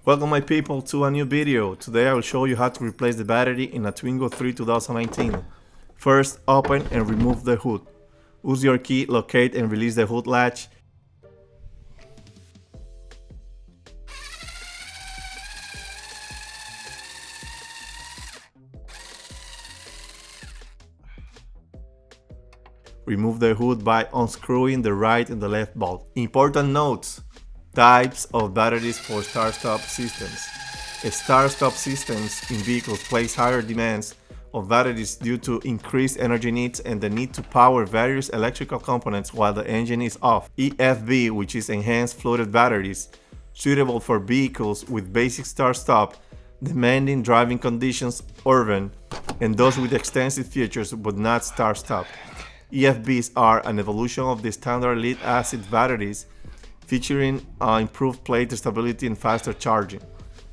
Welcome my people to a new video. Today I will show you how to replace the battery in a Twingo 3 2019. First, open and remove the hood. Use your key, locate and release the hood latch. Remove the hood by unscrewing the right and the left bolt. Important notes: types of batteries for start-stop systems. Start-stop systems in vehicles place higher demands of batteries due to increased energy needs and the need to power various electrical components while the engine is off. EFB, which is enhanced floated batteries, suitable for vehicles with basic start-stop, demanding driving conditions, urban, and those with extensive features but not start-stop. EFBs are an evolution of the standard lead-acid batteries, featuring improved plate stability and faster charging.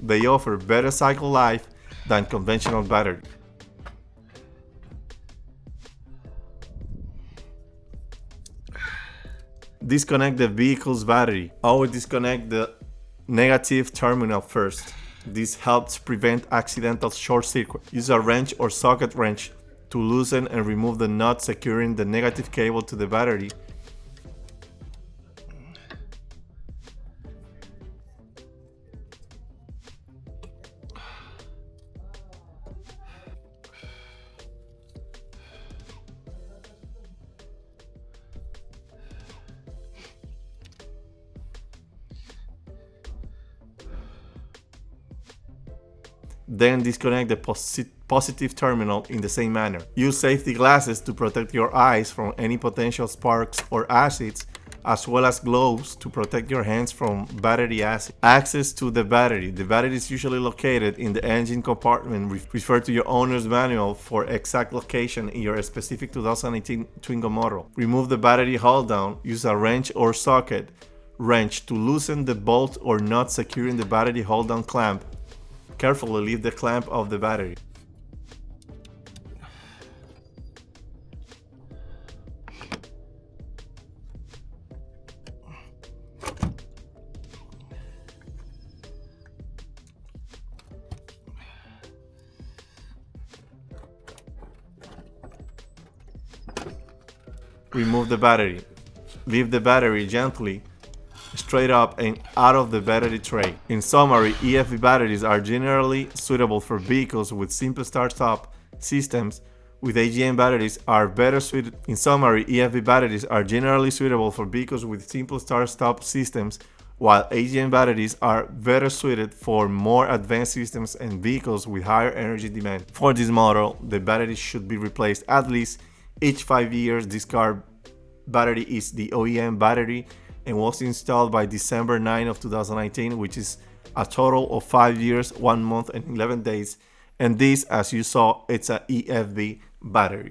They offer better cycle life than conventional batteries. Disconnect the vehicle's battery. Always disconnect the negative terminal first. This helps prevent accidental short circuit. Use a wrench or socket wrench to loosen and remove the nut securing the negative cable to the battery. Then disconnect the positive terminal in the same manner. Use safety glasses to protect your eyes from any potential sparks or acids, as well as gloves to protect your hands from battery acid. Access to the battery. The battery is usually located in the engine compartment. Refer to your owner's manual for exact location in your specific 2018 Twingo model. Remove the battery hold down. Use a wrench or socket wrench to loosen the bolt or nut securing the battery hold down clamp. Carefully leave the clamp of the battery. Remove the battery. Leave the battery gently straight up and out of the battery tray. In summary, EFB batteries are generally suitable for vehicles with simple start-stop systems. With AGM batteries are better suited. In summary, EFB batteries are generally suitable for vehicles with simple start-stop systems, while AGM batteries are better suited for more advanced systems and vehicles with higher energy demand. For this model, the battery should be replaced at least each 5 years. This car battery is the OEM battery and was installed by December 9 of 2019, which is a total of 5 years, 1 month and 11 days. And this, as you saw, it's a EFB battery.